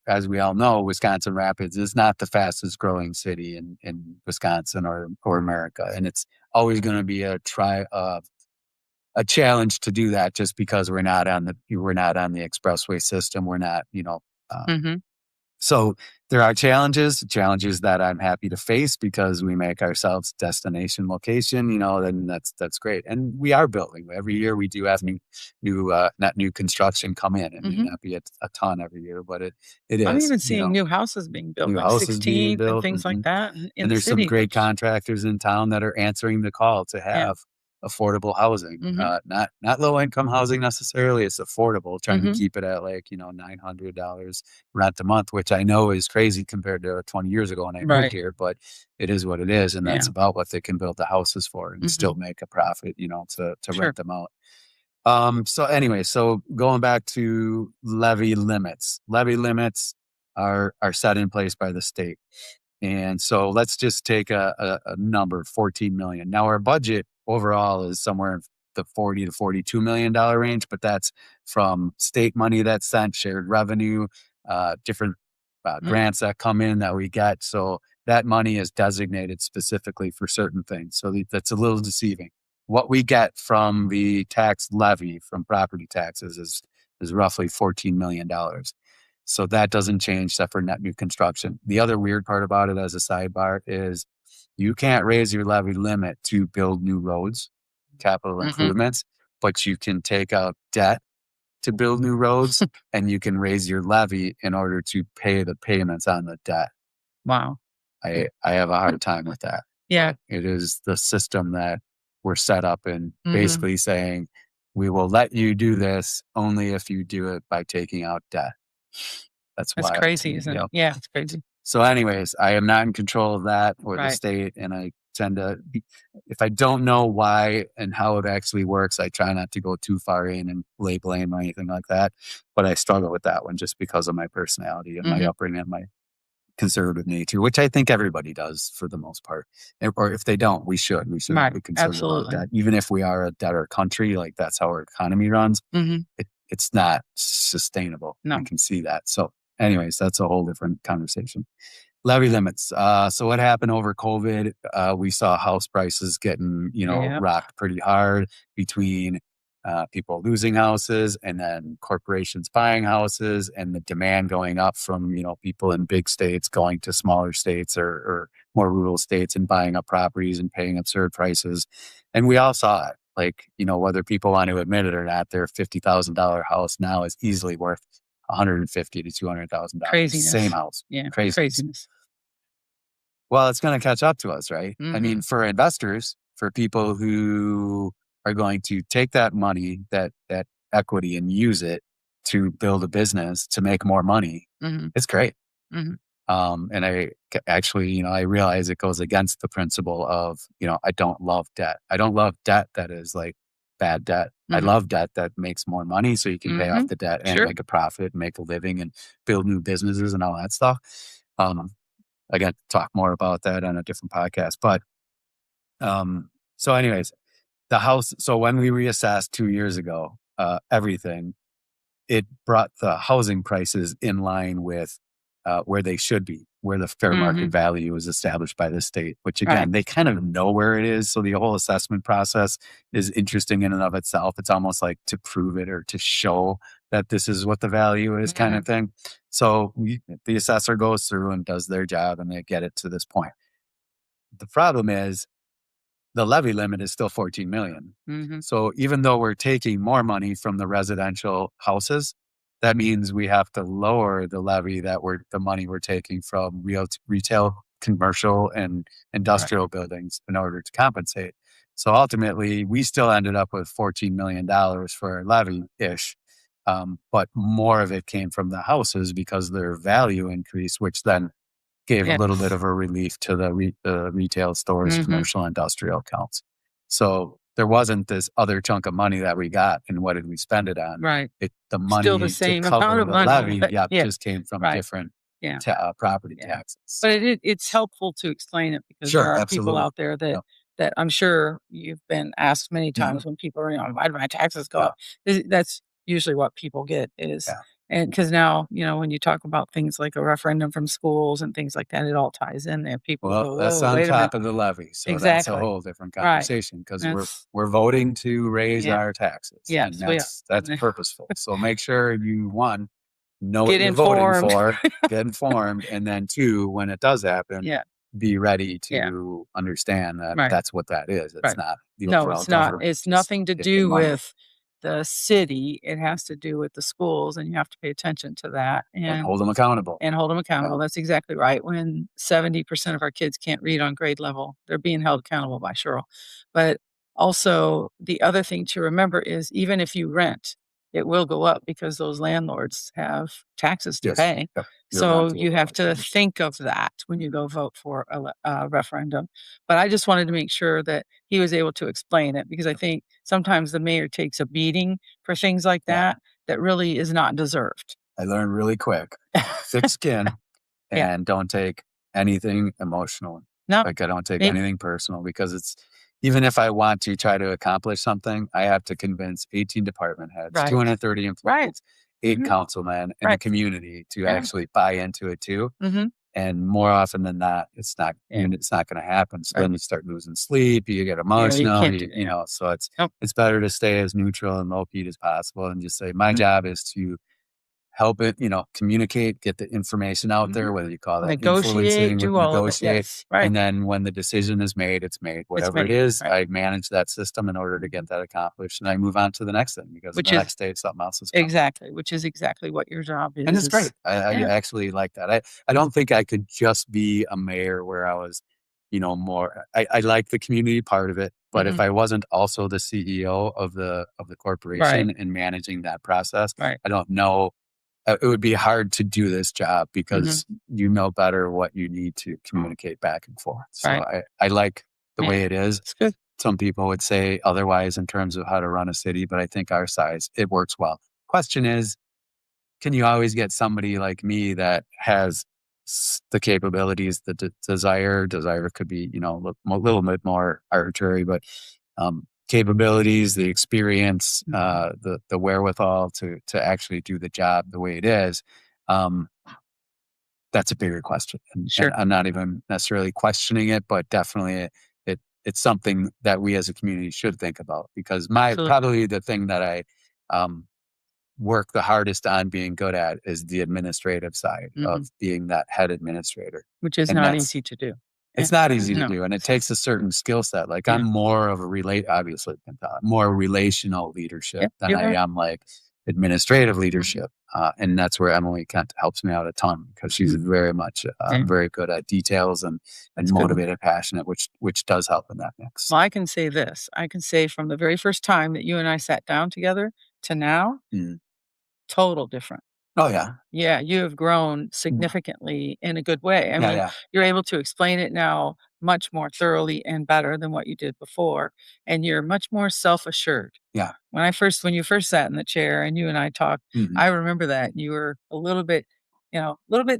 as we all know, Wisconsin Rapids is not the fastest growing city in Wisconsin or America, and it's always going to be a challenge to do that just because we're not on the expressway system. We're not, so there are challenges that I'm happy to face because we make ourselves destination location, then that's great. And we are building every year. We do have not new construction come in. It may not be a ton every year, but it is. I'm even seeing new houses being built, new like houses being 16th and built, things like that in and the there's some city. great contractors in town that are answering the call to have affordable housing, not low income housing necessarily. It's affordable, trying to keep it at like, $900 rent a month, which I know is crazy compared to 20 years ago when I moved here, but it is what it is. And that's about what they can build the houses for and still make a profit, to rent them out. So anyway, so going back to levy limits are set in place by the state. And so let's just take a number, 14 million. Now our budget overall is somewhere in the 40 to $42 million range, but that's from state money that's sent, shared revenue, different grants that come in that we get. So that money is designated specifically for certain things. So that's a little deceiving. What we get from the tax levy from property taxes is roughly $14 million. So that doesn't change except for net new construction. The other weird part about it as a sidebar is you can't raise your levy limit to build new roads, capital improvements, but you can take out debt to build new roads and you can raise your levy in order to pay the payments on the debt. Wow. I have a hard time with that. Yeah. It is the system that we're set up in, basically saying, we will let you do this only if you do it by taking out debt. That's crazy, isn't it? Yeah, it's crazy. So anyways, I am not in control of that or the state. And I tend to, if I don't know why and how it actually works, I try not to go too far in and lay blame or anything like that. But I struggle with that one just because of my personality and my upbringing and my conservative nature, which I think everybody does for the most part. Or if they don't, we should be conservative about that. Even if we are a debtor country, like that's how our economy runs, it's not sustainable. No. You can see that. So anyways, that's a whole different conversation. Levy limits. So what happened over COVID? We saw house prices getting, rocked pretty hard between people losing houses and then corporations buying houses and the demand going up from, people in big states going to smaller states or more rural states and buying up properties and paying absurd prices. And we all saw it. Like, whether people want to admit it or not, their $50,000 house now is easily worth $150,000 to $200,000. Craziness. Same house. Yeah. Craziness. Well, it's going to catch up to us, right? I mean, for investors, for people who are going to take that money, that equity and use it to build a business to make more money, it's great. And I actually, I realize it goes against the principle of, I don't love debt. I don't love debt that is like bad debt. I love debt that makes more money so you can pay off the debt and make a profit, make a living and build new businesses and all that stuff. I got to talk more about that on a different podcast. But so anyways, the house. So when we reassessed 2 years ago, everything, it brought the housing prices in line with where they should be, where the fair market value is established by the state, which again, they kind of know where it is. So the whole assessment process is interesting in and of itself. It's almost like to prove it or to show that this is what the value is kind of thing. So the assessor goes through and does their job and they get it to this point. The problem is the levy limit is still 14 million. So even though we're taking more money from the residential houses, that means we have to lower the levy the money we're taking from retail, commercial, and industrial buildings in order to compensate. So ultimately, we still ended up with $14 million for our levy-ish, but more of it came from the houses because their value increased, which then gave a little bit of a relief to the retail stores, commercial, industrial accounts. So there wasn't this other chunk of money that we got, and what did we spend it on? Right. The Still the money to same cover amount of the money. levy, But yeah. just came from Right. different Yeah. property Yeah. taxes. But it's helpful to explain it because Sure, there are people absolutely. out there that Yep. that I'm sure you've been asked many Mhm. times when people are, why do my taxes go Yeah. up? That's usually what people get is, Yeah. and because now, when you talk about things like a referendum from schools and things like that, it all ties in there. People Well, go, that's whoa, on wait a minute. top of the levy, so that's a Exactly. whole different Right. conversation because That's, we're voting to raise yeah. our taxes, and Yes, we are. that's purposeful. So make sure you, one, know what Get you're voting informed. for, get informed, and then two, when it does happen, Yeah. be ready Yeah. to understand that Right. that's what that is. It's Right. not the No, overall it's not. government It's just nothing to taking do money with the city. It has to do with the schools, and you have to pay attention to that and hold them accountable. and hold them accountable. Yeah. That's exactly right. When 70% of our kids can't read on grade level, they're being held accountable by Cheryl. But also, the other thing to remember is even if you rent, it will go up because those landlords have taxes to Yes. pay. Yep. Your So rental you have to elections. think of that when you go vote for a referendum. But I just wanted to make sure that he was able to explain it because I think sometimes the mayor takes a beating for things like Yeah. that really is not deserved. I learned really quick. Thick skin Yeah. and don't take anything emotional. No. Like I don't take Me- anything personal because it's even if I want to try to accomplish something, I have to convince 18 department heads, Right. 230 employees, Right. 8 Mhm. councilmen in the Right. community to Yeah. actually buy into it too. Mhm. And more often than not, it's not Yeah. it's not going to happen. So Right. then you start losing sleep, you get you emotional, can't do that. so Nope. it's better to stay as neutral and low key as possible and just say my Mhm. job is to help it, communicate, get the information out Mhm. there, whether you call that Negotiate, influencing, do all of it. negotiate. Yes. Right. And then when the decision is made, it's made. Whatever it made, is, right. I manage that system in order to get that accomplished. And I move on to the next thing because Which the is next day something else is coming. exactly, which is exactly what your job is. And it's great. I Yeah. actually like that. I don't think I could just be a mayor where I was, more. I like the community part of it, but if Mhm. I wasn't also the CEO of the corporation and managing that process, Right. I don't know. It would be hard to do this job because you know better what you need to communicate back and forth. So Right. I like the Yeah. way it is. It's good. Some people would say otherwise in terms of how to run a city, but I think our size, it works well. Question is, can you always get somebody like me that has the capabilities, the desire? Desire could be, a little bit more arbitrary, but capabilities, the experience, the wherewithal to actually do the job the way it is. That's a bigger question, and Sure. I'm not even necessarily questioning it, but definitely it's something that we as a community should think about because Absolutely. probably the thing that I um, work the hardest on being good at is the administrative side of being that head administrator. Which is And not that's easy to do. it's not easy to No. do, and it takes a certain skill set. Like Yeah. I'm more of a obviously, more relational leadership Yep, than you're I right. am like administrative leadership. And that's where Emily Kent helps me out a ton because she's very much very good at details and That's good. motivated, passionate, which does help in that mix. Well, I can say this. I can say from the very first time that you and I sat down together to now, Mm. total different. Oh yeah, Yeah, you have grown significantly in a good way. I mean, yeah. you're able to explain it now much more thoroughly and better than what you did before, and you're much more self-assured. Yeah. When you first sat in the chair and you and I talked, Mhm. I remember that you were a little bit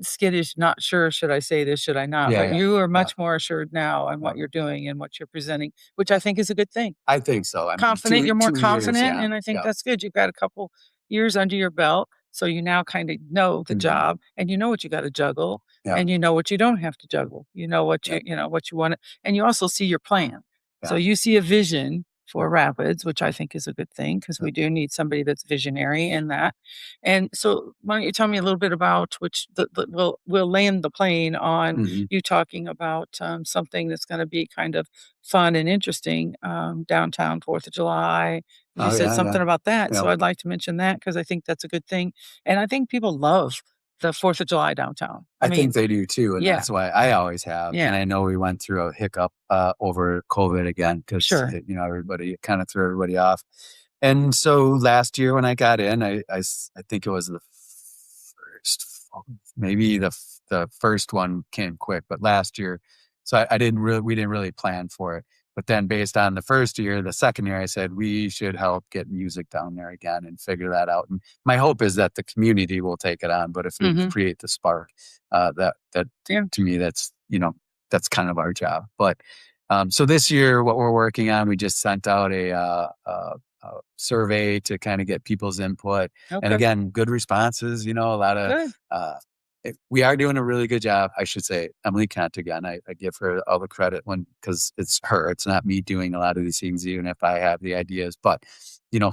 skittish, not sure, should I say this, should I not? Yeah, But yeah, you are yeah. much more assured now on what you're doing and what you're presenting, which I think is a good thing. I think so. I mean, Confident, you're more 2 years, confident, yeah, and I think yeah, that's good. You've got a couple years under your belt, so you now kind of know the Mhm. job, and you know what you got to juggle, yeah, and you know what you don't have to juggle. You know what yeah, you know what you want, and you also see your plan. So yeah. you see a vision for Rapids, which I think is a good thing because Yeah. we do need somebody that's visionary in that. And so, why don't you tell me a little bit about we'll land the plane on Mhm. you talking about something that's going to be kind of fun and interesting downtown 4th of July. You Oh, said yeah, something yeah, about that, yeah. so I'd like to mention that because I think that's a good thing, and I think people love the 4th of July downtown. I mean, think they do too, and yeah, that's why I always have. Yeah. And I know we went through a hiccup over COVID again because Sure. everybody kind of threw everybody off. And so last year when I got in, I think it was the first, maybe the first one came quick, but last year So we didn't really plan for it. But then based on the first year, the second year, I said, we should help get music down there again and figure that out. And my hope is that the community will take it on, but if we create the spark, to me, that's kind of our job. But so this year, what we're working on, we just sent out a survey to kind of get people's input. Okay. And again, good responses, a lot of, we are doing a really good job. I should say Emily Kent again. I give her all the credit because it's her. It's not me doing a lot of these things, even if I have the ideas. But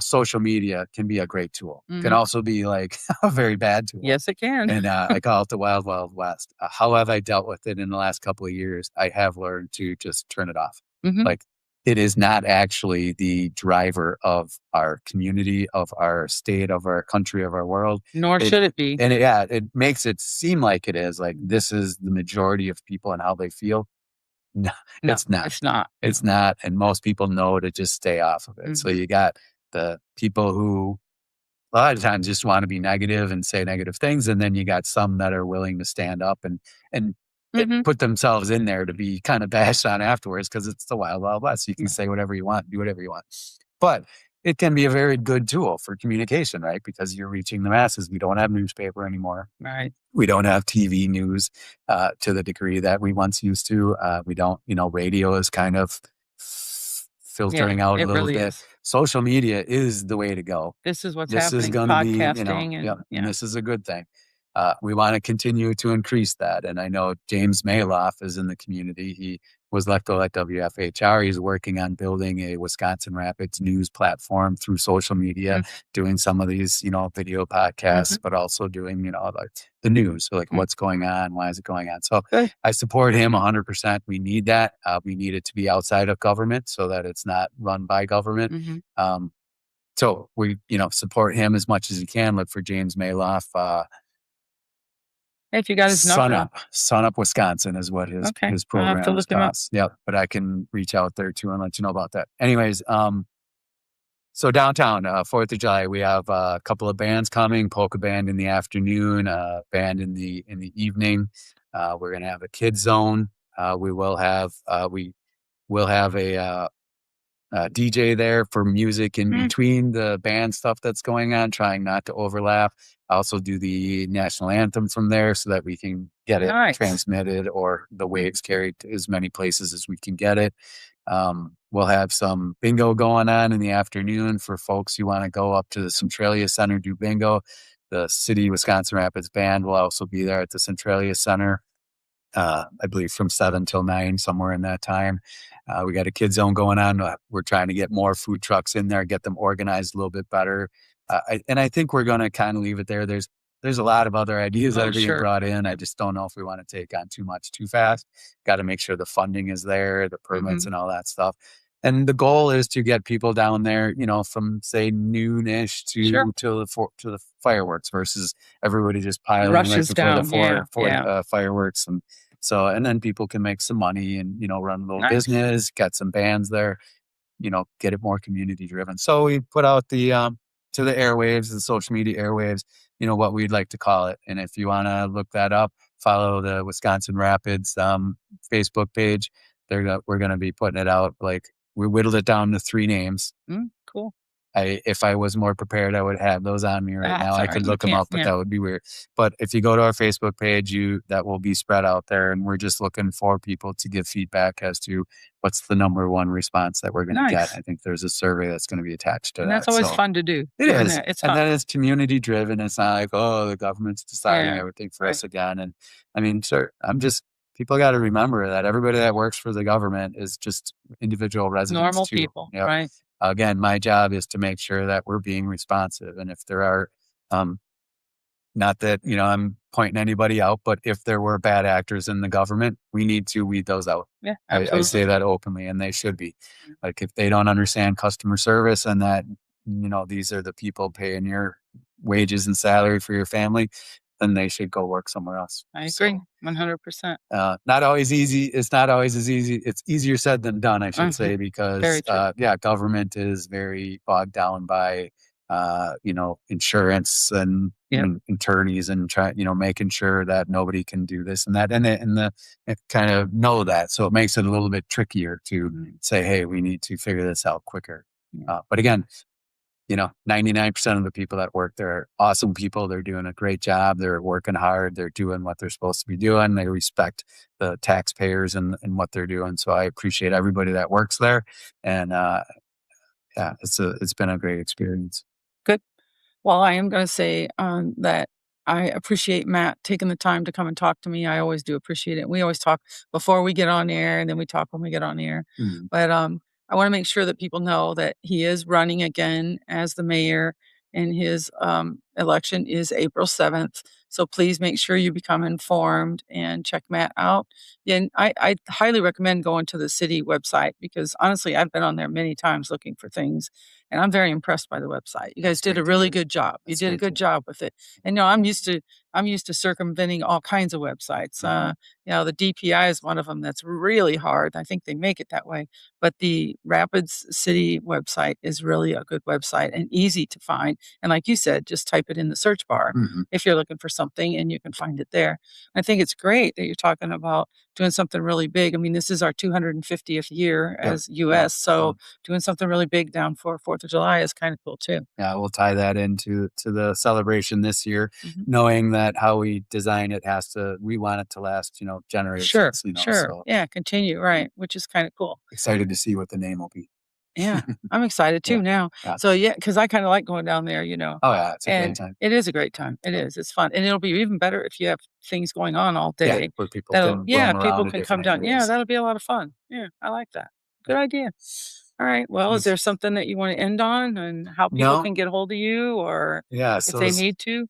social media can be a great tool. Can also be like a very bad tool. Yes, it can. And I call it the wild, wild west. How have I dealt with it in the last couple of years? I have learned to just turn it off. Like, it is not actually the driver of our community, of our state, of our country, of our world. Nor should it be. And it makes it seem like it is. Like, this is the majority of people and how they feel. No, it's not. It's not. It's not. And most people know to just stay off of it. So you got the people who a lot of times just want to be negative and say negative things. And then you got some that are willing to stand up and put themselves in there to be kind of bashed on afterwards, because it's the wild, wild west. You can say whatever you want, do whatever you want. But it can be a very good tool for communication, right? Because you're reaching the masses. We don't have newspaper anymore. Right. We don't have TV news to the degree that we once used to. We don't, radio is kind of filtering out a little bit. Is. Social media is the way to go. This is what's happening. This is going to be, and this is a good thing. We want to continue to increase that. And I know James Maloff is in the community. He was let go at WFHR. He's working on building a Wisconsin Rapids news platform through social media, doing some of these, video podcasts, but also doing, like the news. So like what's going on? Why is it going on? So I support him 100%. We need that. We need it to be outside of government so that it's not run by government. So we, support him as much as you can. Look for James Maloff. If you got his number. Sun Up Wisconsin is what his program is. Yep. But I can reach out there too and let you know about that. Anyways, so downtown, 4th of July, we have a couple of bands coming, polka band in the afternoon, band in the evening. We're going to have a kids zone. We will have a DJ there for music in between the band stuff that's going on, trying not to overlap. I also do the national anthem from there so that we can get it transmitted or the waves carried to as many places as we can get it. We'll have some bingo going on in the afternoon for folks who want to go up to the Centralia Center, do bingo. The City Wisconsin Rapids Band will also be there at the Centralia Center. I believe from 7 till 9, somewhere in that time. We got a kid zone going on. We're trying to get more food trucks in there, get them organized a little bit better. I think we're going to kind of leave it there. There's a lot of other ideas that are being brought in. I just don't know if we want to take on too much too fast. Got to make sure the funding is there, the permits and all that stuff. And the goal is to get people down there, from say noonish to the fireworks versus everybody just piling rushes right before the fireworks. And then people can make some money and, run a little business, get some bands there, get it more community driven. So we put out the, to the airwaves, the social media airwaves, what we'd like to call it. And if you want to look that up, follow the Wisconsin Rapids Facebook page. We're going to be putting it out. Like, we whittled it down to 3 names. Cool. If I was more prepared, I would have those on me right now. I could look them up, but that would be weird. But if you go to our Facebook page, that will be spread out there. And we're just looking for people to give feedback as to what's the number one response that we're going to get. I think there's a survey that's going to be attached to that. That's always fun to do. It is. And then it's community driven. It's not like, the government's deciding everything for us again. And I mean, people got to remember that everybody that works for the government is just individual residents. Normal people, right? Again, my job is to make sure that we're being responsive. And if there are, not that, I'm pointing anybody out, but if there were bad actors in the government, we need to weed those out. Yeah, I say that openly, and they should be. Like, if they don't understand customer service and that, these are the people paying your wages and salary for your family, then they should go work somewhere else. I agree, 100%. Not always easy. It's not always as easy. It's easier said than done, I should say, because government is very bogged down by insurance and attorneys and making sure that nobody can do this and that. And kind of know that. So it makes it a little bit trickier to say, hey, we need to figure this out quicker. But again, 99% of the people that work there are awesome people. They're doing a great job. They're working hard. They're doing what they're supposed to be doing. They respect the taxpayers and what they're doing. So I appreciate everybody that works there. And it's been a great experience. Good. Well, I am gonna say, that I appreciate Matt taking the time to come and talk to me. I always do appreciate it. We always talk before we get on air, and then we talk when we get on air. But, I wanna make sure that people know that he is running again as the mayor, and his, election is April 7th. So please make sure you become informed and check Matt out. And I highly recommend going to the city website because, honestly, I've been on there many times looking for things, and I'm very impressed by the website. You guys did a really good job. You did a good job with it. And, I'm used to circumventing all kinds of websites. The DPI is one of them that's really hard. I think they make it that way. But the Rapids City website is really a good website and easy to find. And like you said, just type it in the search bar if you're looking for something and you can find it there. I think it's great that you're talking about doing something really big. I mean, this is our 250th year as US. So doing something really big down for 4th of July is kind of cool too. Yeah, we'll tie that into the celebration this year, knowing that how we design it we want it to last, generations. Sure. So Yeah, continue, right, which is kind of cool. excited to see what the name will be. Yeah, I'm excited too now. Yeah. So yeah, because I kind of like going down there, Oh yeah, it's a great and time. it is a great time. It is. It's fun, and it'll be even better if you have things going on all Yeah, day. where people can roam people around can in come different down. Yeah, areas. that'll be a lot of fun. Yeah, I like that. Good idea. All right. Well, is there something that you want to end on, and how people No. can get hold of you, or Yeah, if so they need to?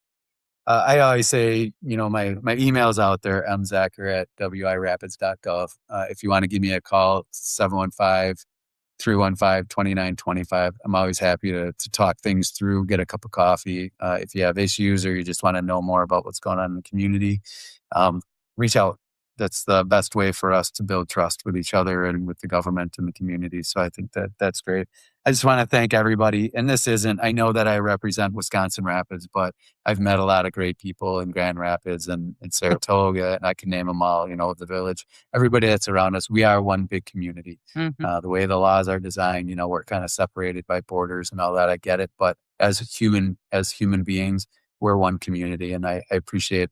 I always say, my email's out there, mzacher@wirapids.gov. If you want to give me a call, 715-315-2925. I'm always happy to talk things through, get a cup of coffee. If you have issues or you just want to know more about what's going on in the community, reach out. That's the best way for us to build trust with each other and with the government and the community. So I think that's great. I just want to thank everybody. And I know that I represent Wisconsin Rapids, but I've met a lot of great people in Grand Rapids and Saratoga, and I can name them all, the village, everybody that's around us. We are one big community. The way the laws are designed, we're kind of separated by borders and all that. I get it. But as human beings, we're one community. And I appreciate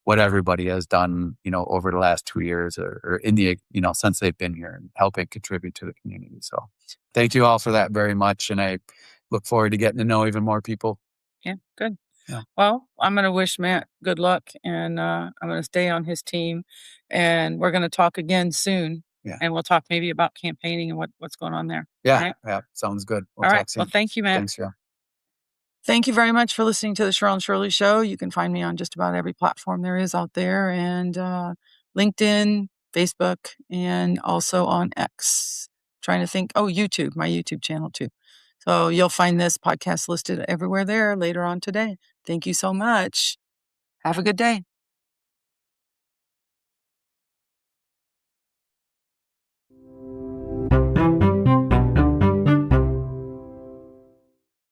what everybody has done, over the last 2 years or in the, since they've been here and helping contribute to the community. So thank you all for that very much. And I look forward to getting to know even more people. Yeah, good. Yeah. Well, I'm going to wish Matt good luck, and I'm going to stay on his team, and we're going to talk again soon. Yeah. And we'll talk maybe about campaigning and what's going on there. Yeah. Right? Yeah. Sounds good. All right. Well, thank you, Matt. Thanks, Cheryl. Thank you very much for listening to the Cheryl and Shirley Show. You can find me on just about every platform there is out there, and LinkedIn, Facebook, and also on X. Trying to think, YouTube, my YouTube channel too. So you'll find this podcast listed everywhere there later on today. Thank you so much. Have a good day.